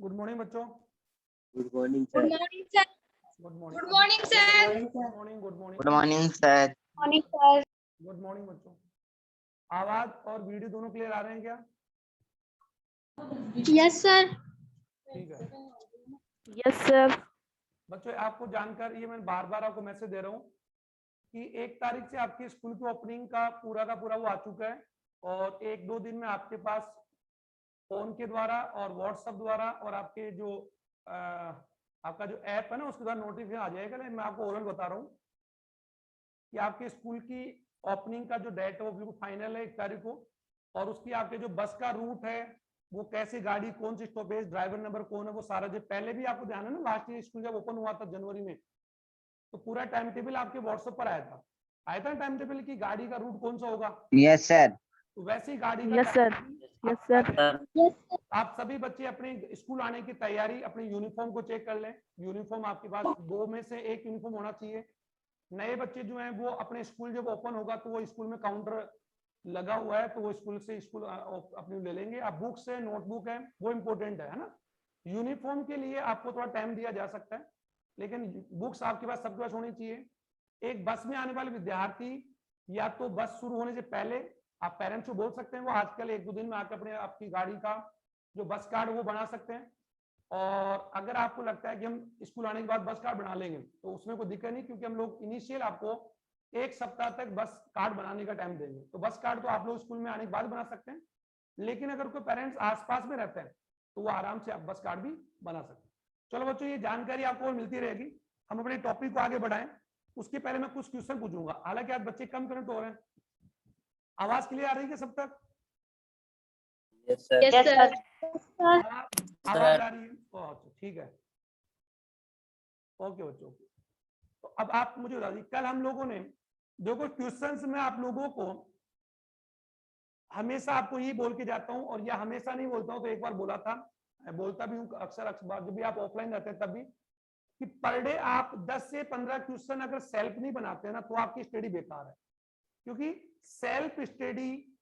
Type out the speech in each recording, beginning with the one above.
Good morning बच्चों। Good morning good sir. Morning sir. Good good morning. Morning sir. Good morning. Good morning. Good morning sir. Morning sir. Good morning बच्चों। आवाज और video दोनों clear आ रहे हैं क्या? Yes sir. ठीक है यस सर। बच्चों, आपको जानकर ये मैं बार बार आपको मैसेज दे रहा हूँ कि 1 तारीख से आपके स्कूल की ओपनिंग का पूरा वो आ चुका है और 1-2 दिन में आपके पास फोन के द्वारा और व्हाट्सएप द्वारा और आपके जो आपका जो ऐप है ना उसके द्वारा नोटिफिकेशन आ जाएगा। लेकिन मैं आपको ओरल बता रहा हूँ कि आपके स्कूल की ओपनिंग का जो डेट है वो बिल्कुल फाइनल है 1 तारीख को। और उसकी आपके जो बस का रूट है, वो कैसी गाड़ी, कौन सी स्टॉपेज, ड्राइवर नंबर कौन है, वो सारा जो पहले भी आपको ध्यान है ना, लास्ट ईयर स्कूल जब ओपन हुआ था जनवरी में, तो पूरा टाइम टेबल आपके व्हाट्सएप पर आया था टाइम टेबल की गाड़ी का रूट कौन सा होगा। Yes sir. तो वैसी गाड़ी का यस सर। Yes sir. आप सभी बच्चे अपने स्कूल आने की तैयारी, अपने यूनिफॉर्म को चेक कर लें। यूनिफॉर्म आपके पास 2 में से 1 यूनिफॉर्म होना चाहिए। नए बच्चे जो हैं वो अपने स्कूल जब ओपन होगा तो वो स्कूल में काउंटर लगा हुआ है तो वो स्कूल से स्कूल अपने ले लेंगे। आप बुक्स है, नोटबुक है, वो इम्पोर्टेंट है ना। यूनिफॉर्म के लिए आपको थोड़ा टाइम दिया जा सकता है, लेकिन बुक्स आपके पास सबके पास होनी चाहिए। एक बस में आने वाले विद्यार्थी या तो बस शुरू होने से पहले आप पेरेंट्स को बोल सकते हैं, वो आजकल 1-2 दिन में आकर अपने आपकी गाड़ी का जो बस कार्ड वो बना सकते हैं। और अगर आपको लगता है कि हम स्कूल आने के बाद बस कार्ड बना लेंगे तो उसमें कोई दिक्कत नहीं, क्योंकि हम लोग इनिशियल आपको 1 सप्ताह तक बस कार्ड बनाने का टाइम देंगे। तो बस कार्ड तो आप लोग स्कूल में आने के बाद बना सकते हैं, लेकिन अगर कोई पेरेंट्स आसपास में रहते हैं तो वो आराम से आप बस कार्ड भी बना सकते हैं। चलो बच्चों, ये जानकारी आपको मिलती रहेगी। हम अपने टॉपिक को आगे बढ़ाएं उसके पहले मैं कुछ क्वेश्चन पूछूंगा। हालांकि आज बच्चे कम कनेक्ट हो रहे हैं। आवाज क्लियर आ रही है सब तक? Yes sir. Yes sir. आवाज आ रही है? अच्छा ठीक है, ओके बच्चों। तो अब आप मुझे बता दीजिए, कल हम लोगों ने देखो क्वेश्चंस में आप लोगों को हमेशा आपको ये बोल के जाता हूं, और यह हमेशा नहीं बोलता हूं, तो एक बार बोला था, मैं बोलता भी हूं अक्सर जब भी आप ऑफलाइन रहते हैं तब भी, कि पर डे आप 10 से 15 क्वेश्चन अगर सेल्फ नहीं बनाते हैं ना तो आपकी स्टडी बेकार है। क्योंकि सेल्फ स्टडी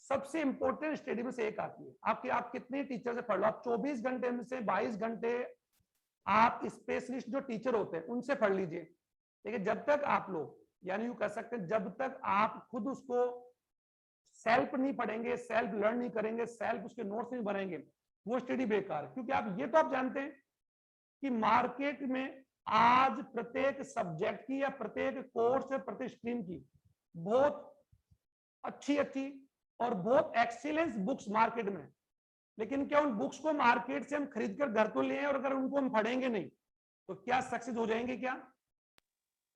सबसे इंपॉर्टेंट स्टडी में से एक आती है। आप कितने टीचर से पढ़ लो, आप 24 घंटे में से 22 घंटे आप स्पेशलिस्ट जो टीचर होते हैं उनसे पढ़ लीजिए, लेकिन जब तक आप लोग, यानी यूं कह सकते हैं, जब तक आप खुद उसको सेल्फ नहीं पढ़ेंगे, सेल्फ लर्न नहीं करेंगे, सेल्फ उसके नोट्स नहीं बनाएंगे, वो स्टडी बेकार है। क्योंकि आप ये तो आप जानते हैं कि मार्केट में आज प्रत्येक सब्जेक्ट की या प्रत्येक कोर्स या प्रत्येक स्ट्रीम की बहुत अच्छी और बहुत एक्सीलेंस बुक्स मार्केट में, लेकिन क्या उन बुक्स को मार्केट से हम खरीद कर घर तो ले, और अगर उनको हम पढ़ेंगे नहीं तो क्या सक्सेस हो जाएंगे क्या?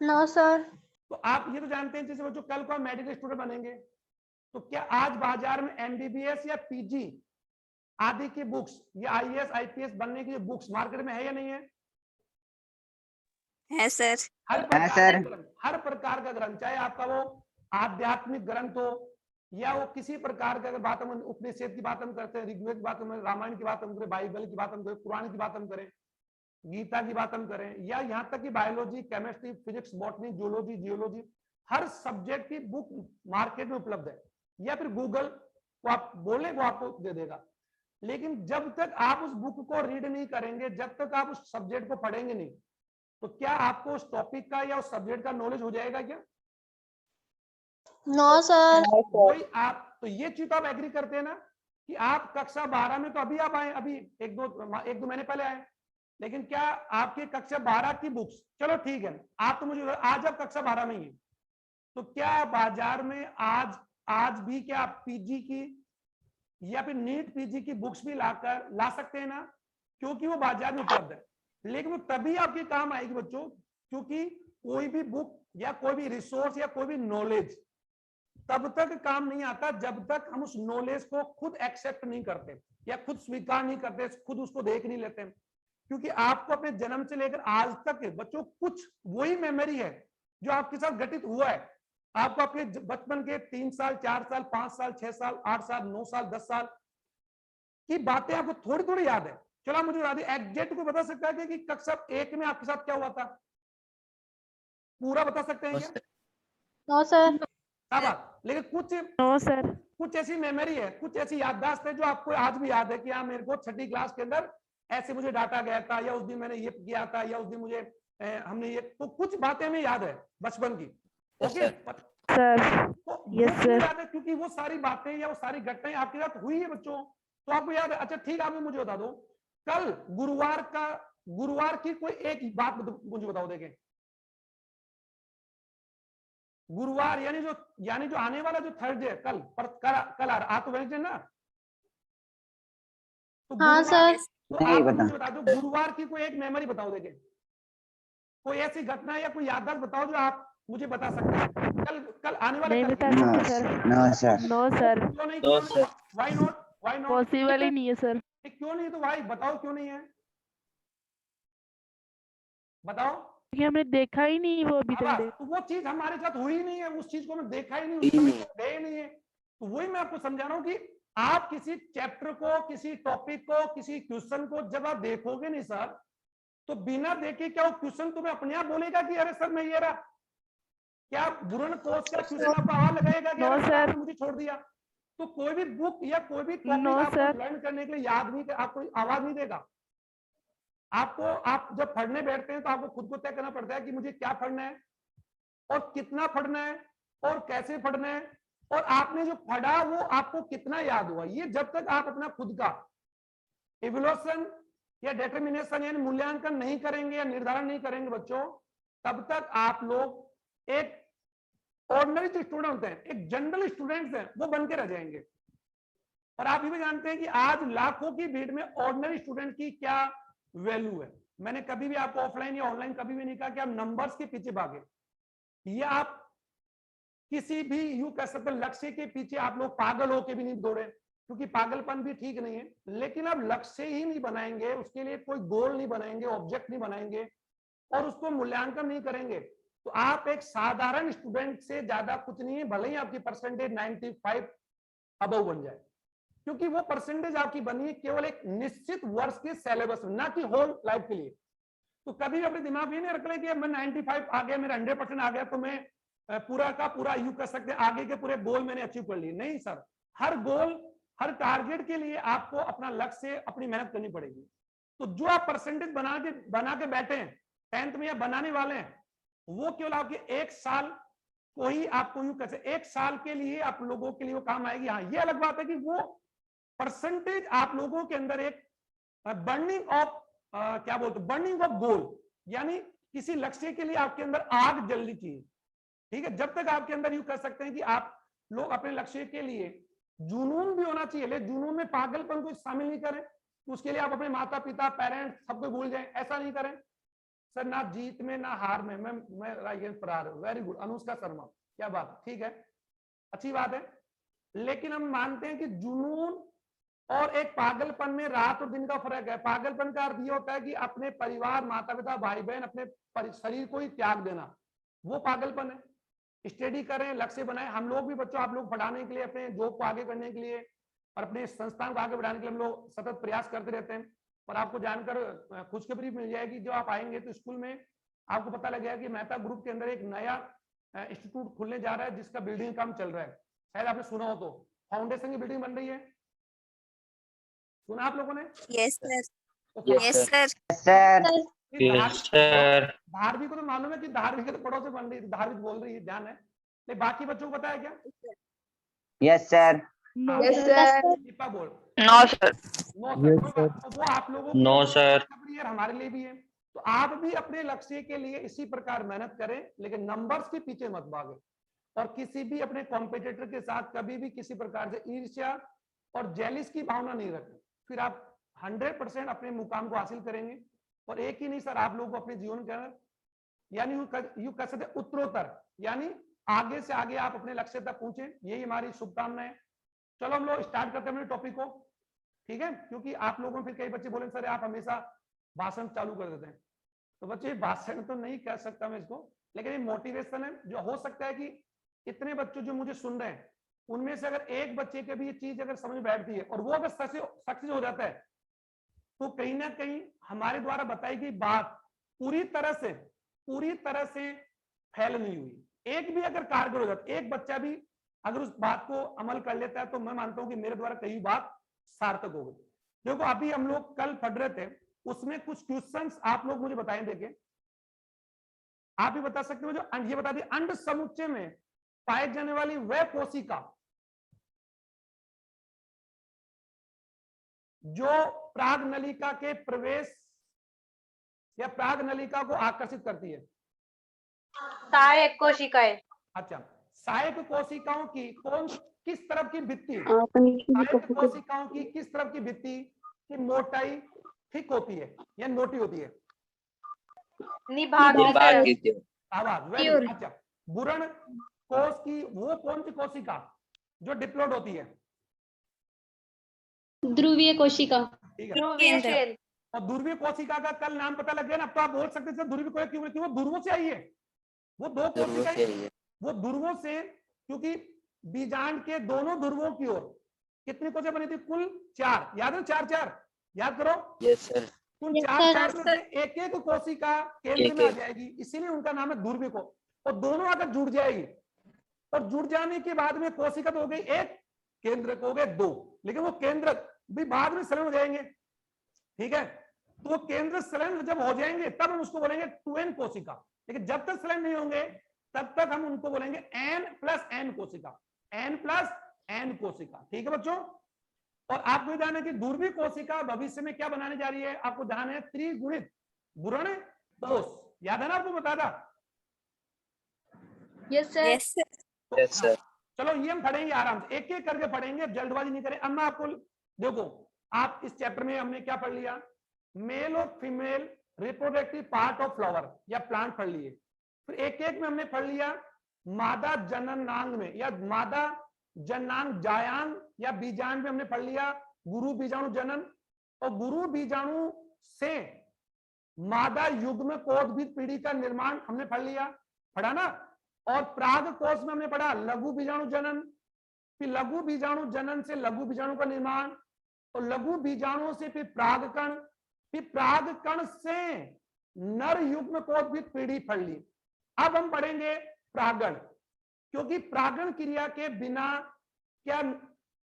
No sir. तो आप ये तो जानते हैं, जैसे बच्चों कल को आप मेडिकल स्टूडेंट बनेंगे, तो क्या आज बाजार में एमबीबीएस या पीजी आदि की बुक्स या आईएएस आईपीएस बनने की बुक्स मार्केट में है या नहीं है? है सर। हर प्रकार का ग्रंथ, चाहे आपका वो आध्यात्मिक ग्रंथ हो या वो किसी प्रकार का, अगर बात हम उपनिषद की बात हम करते हैं, ऋग्वेद की बात हम, रामायण की बात हम करें, बाइबल की बात हम करें, कुरान की बात हम करें, गीता की बात हम करें, या यहाँ तक कि biology, chemistry, physics, botany, geology, geology, हर सब्जेक्ट की बुक मार्केट में उपलब्ध है, या फिर गूगल को आप बोले वो आपको दे देगा। लेकिन जब तक आप उस बुक को रीड नहीं करेंगे, जब तक आप उस सब्जेक्ट को पढ़ेंगे नहीं, तो क्या आपको उस टॉपिक का या उस सब्जेक्ट का नॉलेज हो जाएगा क्या? No sir. वही आप, तो ये चीज आप एग्री करते हैं ना कि आप कक्षा 12 में तो अभी आप आए, अभी एक दो महीने पहले आए, लेकिन क्या आपके कक्षा 12 की बुक्स, चलो ठीक है, आप तो मुझे आज आप कक्षा 12 में ही है, तो क्या बाजार में आज भी क्या आप पीजी की या फिर नीट पीजी की बुक्स भी ला सकते हैं ना? क्योंकि वो बाजार में उपलब्ध है। लेकिन वो तभी आपके काम आएगी बच्चों, क्योंकि कोई भी बुक या कोई भी रिसोर्स या कोई भी नॉलेज तब तक काम नहीं आता जब तक हम उस नॉलेज को खुद एक्सेप्ट नहीं करते या खुद स्वीकार नहीं करते, खुद उसको देख नहीं लेते। क्योंकि आपको अपने जन्म से लेकर आज तक बच्चों कुछ वही मेमोरी है जो आपके साथ घटित हुआ है। आपको अपने बचपन के 3 साल, 4 साल, 5 साल, 6 साल, 8 साल, 9 साल, 10 साल की बातें आपको थोड़ी थोड़ी याद है। चलो आप मुझे बता दें, एग्जैक्ट को बता सकता है कि कक्षा 1 में आपके साथ क्या हुआ था? पूरा बता सकते हैं क्या? No sir. लेकिन नो सर। कुछ ऐसी मेमोरी है, कुछ ऐसी याददाश्त है जो आपको आज भी याद है कि हाँ, मेरे को 6ठी क्लास के अंदर ऐसे मुझे डांटा गया था, या उस दिन मैंने ये किया था, या उस दिन मुझे हमने ये, तो कुछ बातें हमें याद है बचपन की। Yes, okay sir. सर तो Yes, वो क्यों sir. याद है? क्योंकि वो सारी बातें या वो सारी घटनाएं आपके साथ हुई है बच्चों, तो आपको याद है। अच्छा ठीक है, आप मुझे बता दो, कल गुरुवार की कोई एक बात मुझे बताओ। देखें, गुरुवार यानी जो आने वाला जो थर्सडे है, कल आ रहा, आज तो वेडनेसडे ना, तो हाँ गुरुवार, सर। तो नहीं आप बता। मुझे बता दो, गुरुवार की कोई एक मेमोरी बताओ। देखें, कोई ऐसी घटना या कोई याददाश्त बताओ जो आप मुझे बता सकते हैं। कल आने वाला नहीं कल बता No, सकते सर। no, sir. नो सर, क्यों नहीं? No, sir. Why not? Possible ही नहीं है सर। क्यों नहीं? तो भाई बताओ क्यों नहीं है, बताओ। क्योंकि हमने देखा ही नहीं वो अभी अब तक। तो वो चीज हमारे साथ हुई नहीं है, उस चीज को हमने देखा ही नहीं, ही उस समय नहीं। गए नहीं है। तो वही मैं आपको समझा रहा हूँ कि आप किसी चैप्टर को, किसी टॉपिक को, किसी क्वेश्चन को जब आप देखोगे नहीं सर, तो बिना देखे क्या वो क्वेश्चन तुम्हें अपने आप बोलेगा कि अरे सर मैं ये रहा? क्या बुरन कोर्स का क्वेश्चन आपको आवाज लगाएगा कि नो अरे सर सर। आपने मुझे छोड़ दिया? तो कोई भी बुक या कोई भी टॉपिक नो आपको सर। लर्न करने के लिए याद नहीं, आपको आवाज नहीं देगा। आपको, आप जब पढ़ने बैठते हैं तो आपको खुद को तय करना पड़ता है कि मुझे क्या पढ़ना है, और कितना पढ़ना है, और कैसे पढ़ना है, और आपने जो पढ़ा वो आपको कितना याद हुआ। ये जब तक आप अपना खुद का इवोल्यूशन या डिटरमिनेशन यानी मूल्यांकन नहीं करेंगे या निर्धारण नहीं करेंगे बच्चों, तब तक आप लोग एक ऑर्डिनरी जो स्टूडेंट होते हैं, एक जनरल स्टूडेंट्स हैं, वो बन के रह जाएंगे। और आप ये भी जानते हैं कि आज लाखों की भीड़ में ऑर्डिनरी स्टूडेंट की क्या वैल्यू है। मैंने कभी भी आपको ऑफलाइन या ऑनलाइन कभी भी नहीं कहा कि आप नंबर्स के पीछे भागे, या आप किसी भी यूं कह सकते लक्ष्य के पीछे आप लोग पागल होके भी नहीं दौड़े, क्योंकि पागलपन भी ठीक नहीं है। लेकिन आप लक्ष्य ही नहीं बनाएंगे, उसके लिए कोई गोल नहीं बनाएंगे, ऑब्जेक्ट नहीं बनाएंगे, और उसको मूल्यांकन नहीं करेंगे, तो आप एक साधारण स्टूडेंट से ज्यादा कुछ नहीं है, भले ही आपकी परसेंटेज 95 अबव बन जाए, क्योंकि वो परसेंटेज आपकी बनी है केवल एक निश्चित वर्ष के सिलेबस में, ना कि होल लाइफ के लिए। तो कभी भी अपने दिमाग में नहीं रख ले कि मैं 95 आ गया, मेरा 100% आ गया, तो मैं पूरा का पूरा यूं कर सकते हैं आगे के पूरे गोल मैंने अचीव कर लिए। नहीं सर, हर गोल, हर टारगेट के लिए आपको अपना लक्ष्य, अपनी मेहनत करनी पड़ेगी। तो जो आप परसेंटेज बना के बैठे हैं 10th में या बनाने वाले हैं, वो केवल आपके एक साल को ही आपको यूं कैसे एक साल के लिए आप लोगों के लिए वो काम आएगी। हाँ, ये अलग बात है कि वो परसेंटेज आप लोगों के अंदर एक बर्निंग ऑफ क्या बोलते हैं, बर्निंग ऑफ गोल, यानी किसी लक्ष्य के लिए आपके अंदर आग जलनी चाहिए। ठीक है, जब तक आपके अंदर यूं कर सकते हैं कि आप लोग अपने लक्ष्य के लिए जुनून भी होना चाहिए, लेकिन जुनून में पागलपन को शामिल नहीं करें। उसके लिए आप अपने माता पिता, पेरेंट्स सबको भूल जाएं, ऐसा नहीं करें। सर ना जीत में ना हार में मैं फरार हूं। वेरी गुड अनुष्का शर्मा, क्या बात, ठीक है, अच्छी बात है। लेकिन हम मानते हैं कि जुनून और एक पागलपन में रात और दिन का फर्क है। पागलपन का अर्थ ये होता है कि अपने परिवार, माता पिता, भाई बहन, अपने शरीर को ही त्याग देना, वो पागलपन है। स्टडी करें, लक्ष्य बनाएं। हम लोग भी बच्चों, आप लोग पढ़ाने के लिए, अपने जॉब को आगे करने के लिए और अपने संस्थान को आगे बढ़ाने के लिए हम लोग सतत प्रयास करते रहते हैं। और आपको जानकर खुशखबरी मिल जाएगी, जो आप आएंगे तो स्कूल में आपको पता लगेगा कि मेहता ग्रुप के अंदर एक नया इंस्टीट्यूट खुलने जा रहा है, जिसका बिल्डिंग काम चल रहा है। शायद आपने सुना हो, तो फाउंडेशन की बिल्डिंग बन रही है, सुना आप लोगों ने? Yes, sir. तो Yes, sir. Yes, sir. Yes, sir. धार्मिक को तो मालूम है कि धार्मिक तो पड़ों से बन रही है, धार्मिक बोल रही है, ध्यान है। लेकिन बाकी बच्चों को पता है क्या? Yes, sir. No Yes, sir. sir. Deepa बोल। No, sir. नो सर, वो आप लोगों No, sir. के लिए, हमारे लिए भी है। तो आप भी अपने लक्ष्य के लिए इसी प्रकार मेहनत करें, लेकिन नंबर्स के पीछे मत भागें, और किसी भी अपने कॉम्पिटिटर के साथ कभी भी किसी प्रकार से ईर्ष्या और जेलिस की भावना नहीं रखें। फिर आप 100% अपने मुकाम को हासिल करेंगे। और एक ही नहीं सर, आप लोगों को अपने जीवन के अंदर, यानी यूं कह सकते उत्तरोत्तर, यानी आगे से आगे आप अपने लक्ष्य तक पहुंचे, यही हमारी शुभकामनाएं। चलो हम लोग स्टार्ट करते हैं अपने टॉपिक को, ठीक है? क्योंकि आप लोगों में फिर कई बच्चे बोले सर आप हमेशा भाषण चालू कर देते हैं। तो बच्चे भाषण तो नहीं कह सकता मैं इसको, लेकिन ये मोटिवेशन है। जो हो सकता है कि इतने बच्चे जो मुझे सुन रहे हैं, उनमें से अगर एक बच्चे के भी ये चीज अगर समझ बैठती है और वो अगर सक्सेस हो जाता है, तो कहीं ना कहीं हमारे द्वारा बताई गई बात पूरी तरह से फैल नहीं हुई। एक भी अगर कारगर हो जाता, एक बच्चा भी अगर उस बात को अमल कर लेता है, तो मैं मानता हूं कि मेरे द्वारा कई बात सार्थक हो गई। देखो अभी हम लोग कल पढ़ रहे थे उसमें कुछ क्वेश्चंस आप लोग मुझे बताएं, देखें आप ही बता सकते हो। जो ये बता दिए, अंड समुच्चय में पाए जाने वाली वह कोशिका जो प्राग नलिका के प्रवेश या प्राग नलिका को आकर्षित करती है। सहायक कोशिकाएं। अच्छा, सहायक कोशिकाओं की किस तरफ की भित्ति, सहायक कोशिकाओं की किस तरफ की भित्ति की मोटाई ठीक होती है या मोटी होती है? निभाग की निभाग तरफ। की तरफ। आवाज वेरी गुड। अच्छा, बुरण कोश की वो कौन सी कोशिका जो डिप्लोड होती है? ध्रुवीय कोशिका। ठीक है, ध्रुवीय सेल। और ध्रुवीय कोशिका का कल नाम पता लग गया ना, अब तो आप बोल सकते थे ध्रुवीय कोशिका क्यों, क्यों वो ध्रुवों से आई है। वो दो कोशिकाएं वो ध्रुवों से, क्योंकि बीजांड के दोनों ध्रुवों की ओर कितनी कोशिका बनी थी? कुल 4, याद है? 4 याद करो। Yes sir. कुल Yes, 4 sir. में से एक एक कोशिका केंद्र में आ जाएगी, इसीलिए उनका नाम है ध्रुवीय को। और दोनों अगर जुड़ जाएगी, और जुड़ जाने के बाद में कोशिका तो हो गई एक, केंद्र को हो गए 2, लेकिन वो केंद्र भी बाद में संलग्न हो जाएंगे। ठीक है, तो वो केंद्र संलग्न जब हो जाएंगे तब हम उसको बोलेंगे 2n कोशिका, लेकिन जब तक संलग्न नहीं होंगे तब तक हम उनको बोलेंगे n+n कोशिका, n+n कोशिका। ठीक है बच्चों, और आपको ध्यान है कि ध्रुवीय कोशिका भविष्य में क्या बनाने जा रही है? आपको ध्यान है त्रिगुणित बुरण कोश, याद है ना? आपको बताया था। Yes sir. Yes sir. चलो ये हम पढ़ेंगे आराम से, एक एक करके पढ़ेंगे, जल्दबाजी नहीं करें। अब मैं आपको देखो, आप इस चैप्टर में हमने क्या पढ़ लिया? मेल और female reproductive part of flower या प्लांट पढ़ लिए। फिर एक एक में हमने पढ़ लिया मादा जननांग में या मादा जननांग जायांग या बीजांड में हमने पढ़ लिया गुरु बीजाणु जनन, और गुरु बीजाणु से मादा युग्म कोशभीत पीढ़ी का निर्माण हमने पढ़ लिया, पढ़ा ना। और प्राग कोश में हमने पढ़ा लघु बीजाणु जनन, फिर लघु बीजाणु जनन से लघु बीजाणु का निर्माण, और लघु बीजाणु से फिर प्रागकण, फिर प्रागकण से नर युग्म कोशभीत पीढ़ी पढ़ ली। अब हम पढ़ेंगे प्रागण, क्योंकि प्रागण क्रिया के बिना क्या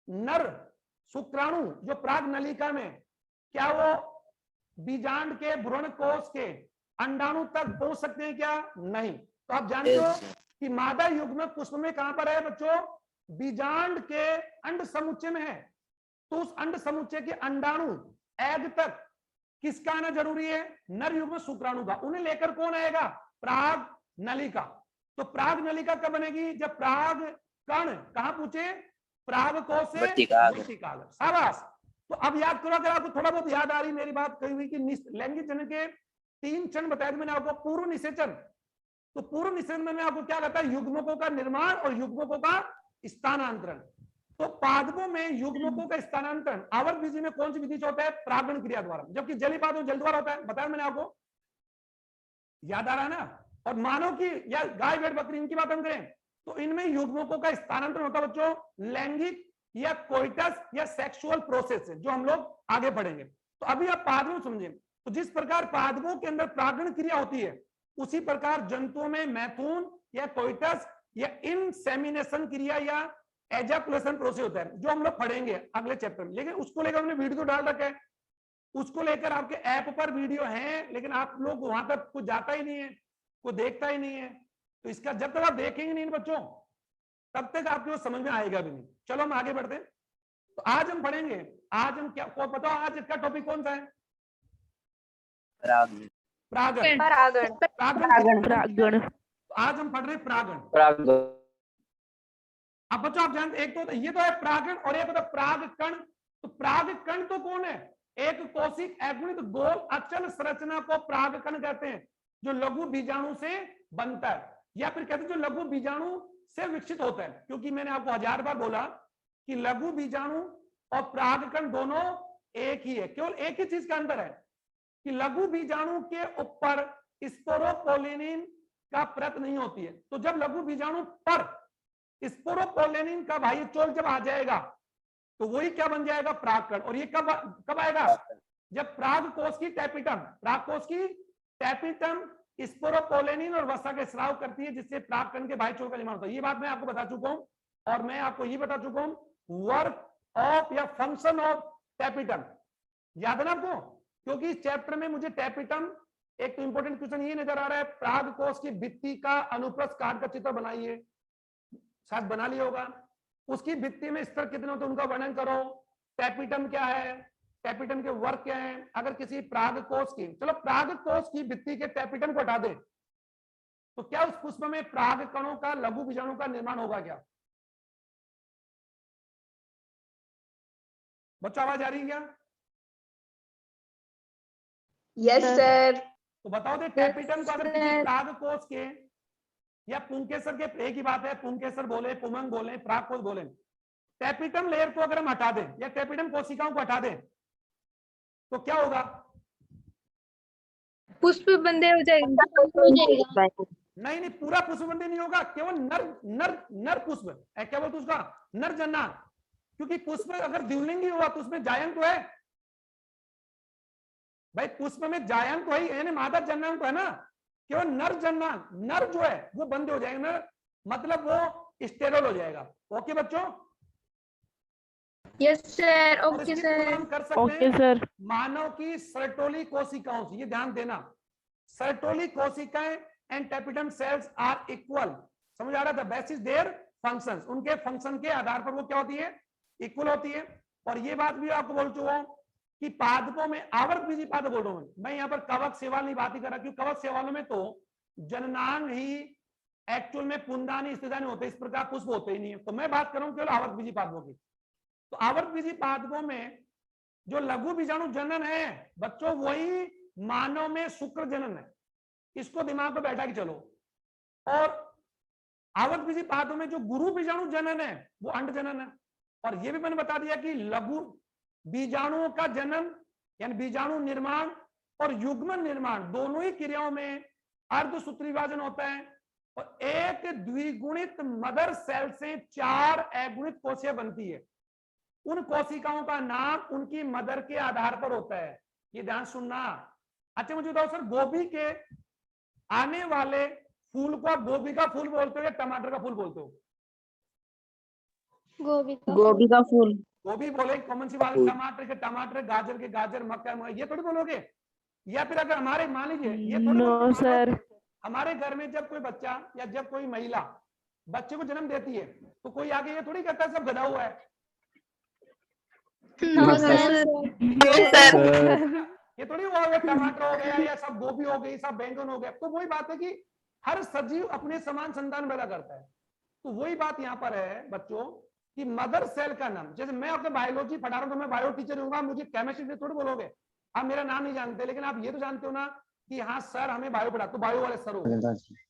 नर शुक्राणु जो प्राग नलिका में, क्या वो बीजांड के भ्रूण कोश के अंडाणु तक पहुंच सकते हैं क्या? नहीं। तो आप जानते हो कि मादा युग्म पुष्प में कहां पर है बच्चों? बीजांड के अंड समुच्चय में है। तो उस अंड समुच्चय के अंडाणु एग तक किसका आना जरूरी है? नर युग्म शुक्राणु का। उन्हें लेकर कौन आएगा? प्राग नलिका। तो प्राग नलिका कब बनेगी? जब प्राग कण कहां पूछे? प्राग कोश से वर्तिकाग्र। शाबाश। तो अब याद करो, अगर आपको थोड़ा बहुत याद आ रही मेरी बात कही हुई कि लैंगिक जनन के 3 चरण बताए थे मैंने आपको। पूर्व निषेचन, तो पूर्व निषेचन में आपको क्या कहता है? युग्मकों का निर्माण और युग्मकों का स्थानांतरण। तो पादपों में युग्मकों का स्थानांतरण आवर्त विधि में कौन सी विधि से होता है? प्रागण क्रिया द्वारा, जबकि जलीय पादपों जल द्वारा होता है, बताया मैंने आपको, याद आ रहा है ना। और मानव की या गाय भेड़ बकरी इनकी बात हम करें तो इनमें युग्मकों का स्थानांतरण होता है बच्चों लैंगिक या कोइटस या सेक्सुअल प्रोसेस से, जो हम लोग आगे पढ़ेंगे। तो अभी आप पादपों समझें, तो जिस प्रकार पादपों के अंदर प्रागण क्रिया होती है, उसी प्रकार जंतुओं में मैथुन या कोइटस या इंसेमिनेशन क्रिया या एजाकुलेशन प्रोसेस होता है, जो हम लोग पढ़ेंगे अगले चैप्टर में। लेकिन उसको लेकर हमने वीडियो डाल रखा है, उसको लेकर आपके ऐप पर वीडियो है, लेकिन आप लोग वहां तक कुछ जाता ही नहीं है, कोई देखता ही नहीं है। तो इसका जब तक आप देखेंगे नहीं बच्चों, तब तक आपको समझ में आएगा भी नहीं। चलो हम आगे बढ़ते हैं। तो आज हम पढ़ेंगे, आज हम क्या, को बताओ आज इसका टॉपिक कौन सा है? प्रागण। प्रागण। परागण। प्रागण। प्रागण। आज हम पढ़ रहे हैं प्रागण। प्रागण। अब बच्चों आप जानते, एक तो ये तो है प्रागण और एक होता है प्रागकण। तो प्रागकण तो कौन है? एक कोशिक अगुणित गोल अचल संरचना को प्रागकण कहते हैं, जो लघु बीजाणु से बनता है, या फिर कहते हैं जो लघु बीजाणु से विकसित होता है। क्योंकि मैंने आपको 1000 बार बोला कि लघु बीजाणु और प्रागकण दोनों एक ही है, केवल एक ही चीज का अंतर है कि लघु बीजाणु के ऊपर स्पोरोपोलिनिन का परत नहीं होती है। तो जब लघु बीजाणु पर स्पोरोपोलिनिन का भाई चोल जब आ जाएगा तो वही क्या बन जाएगा? प्रागकण। और ये कब आएगा? जब प्राग कोश की टैपिटम, प्राग कोश की टैपिटम स्पोरोपोलिनिन और वसा का स्राव करती है, जिससे प्रागकण के भाई चोल का निर्माण होता है। ये बात मैं आपको बता चुका हूं, और मैं आपको ये बता चुका हूं वर्क ऑफ या फंक्शन ऑफ टैपिटम, याद है ना आपको? क्योंकि इस चैप्टर में मुझे टैपिटम, एक तो इंपॉर्टेंट क्वेश्चन ये नजर आ रहा है, प्राग कोश की भित्ति का अनुप्रस्थ काट का चित्र बनाइए, शायद बना लिया होगा। उसकी भित्ति में स्तर कितने होते हैं उनका वर्णन करो। टैपिटम क्या है, टैपिटम के वर्ग क्या है। अगर किसी प्राग कोश की, चलो प्राग कोश की भित्ति के टैपिटम को हटा दे तो क्या उस पुष्प में प्राग कणों का, लघु बीजाणु का निर्माण होगा क्या? बच्चों आवाज आ रही है क्या? Yes sir. तो बताओ दे, टैपिटम को अगर किसी प्राग कोश के या पुंकेसर के, एक ही बात है, पुंकेसर बोले, पुमंग बोले, प्राग कोश बोले, टैपिटम लेयर को अगर हम हटा दें या टैपिटम कोशिकाओं को हटा दें तो क्या होगा? पुष्प बंदे हो जाएगा। नहीं नहीं, पूरा पुष्पबंदी नहीं होगा, केवल नर नर नर पुष्प है। क्या बोलते उसका? नर जन्ना। क्योंकि पुष्प अगर द्विलिंगी हुआ तो उसमें जायंत तो है भाई, पुष्प में जायंत तो है, यानी मादा जन्नांग तो है ना। केवल नर जन्नांग, नर जो है वो बंद हो जाएगा, नर मतलब वो स्टेरल हो जाएगा। ओके बच्चों? Yes sir. और ओके इसकी तुलना सर। हम कर सकते ओके हैं सर। मानव की सर्टोली कोशिकाओं से। ये ध्यान देना, सर्टोली कोशिकाएं and tapetum cells are equal. समझ आ रहा था? बेसिस देयर फंक्शंस, उनके फंक्शन के आधार पर वो क्या होती है? इक्वल होती है। और ये बात भी आपको बोल चुका हूं कि पादपों में आवर्त बीजी पादप बोल रहा हूं मैं यहाँ पर कवक सेवाल नहीं बात ही कर रहा, क्योंकि कवक सेवालों में तो जननांग ही एक्चुअल में पुंदानी स्थिदानी होते, इस प्रकार पुष्प होते ही नहीं है। तो मैं बात कर रहा हूँ केवल आवर्त बीजी पादपों की। तो आवर्त बीजी पादपों में जो लघु बीजाणु जनन है बच्चों, वही मानव में शुक्र जनन है। इसको दिमाग में बैठा के चलो। और आवर्त बीजी पादपों में जो गुरु बीजाणु जनन है वो अंड जनन है। और ये भी मैंने बता दिया कि लघु बीजाणुओं का जन्म यानी बीजाणु निर्माण और युग्मन निर्माण दोनों ही क्रियाओं में अर्धसूत्री विभाजन होता है। और एक द्विगुणित मदर सेल से 4 अगुणित कोशिकाएं बनती है। उन कोशिकाओं का नाम उनकी मदर के आधार पर होता है। ये ध्यान सुनना। अच्छा मुझे बताओ सर, गोभी के आने वाले फूल को आप गोभी का फूल बोलते हो या टमाटर का फूल बोलते हो? गोभी का फूल। गोभी बोले, कॉमन सी बात है। टमाटर के टमाटर, गाजर के गाजर, मक्का ये थोड़ी बोलोगे। या फिर अगर हमारे मान लीजिए ये थोड़ी नो सर। हमारे घर में जब कोई बच्चा या जब कोई महिला बच्चे को जन्म देती है तो कोई आगे ये थोड़ी कहता है सब गधा हुआ है। No sir. ये थोड़ी हुआ है टमाटर हो गया या सब गोभी हो गई, सब बैंगन हो गया। तो वही बात है कि हर सजीव अपने समान संतान पैदा करता है। तो वही बात यहाँ पर है बच्चों कि मदर सेल का नाम, जैसे मैं आपको बायोलॉजी पढ़ा रहा हूँ तो मैं बायो टीचर हूँ, मुझे केमिस्ट्री से थोड़ी बोलोगे। आप मेरा नाम नहीं जानते, लेकिन आप ये तो जानते हो ना कि हाँ सर हमें बायो पढ़ा, तो बायो वाले सर हो।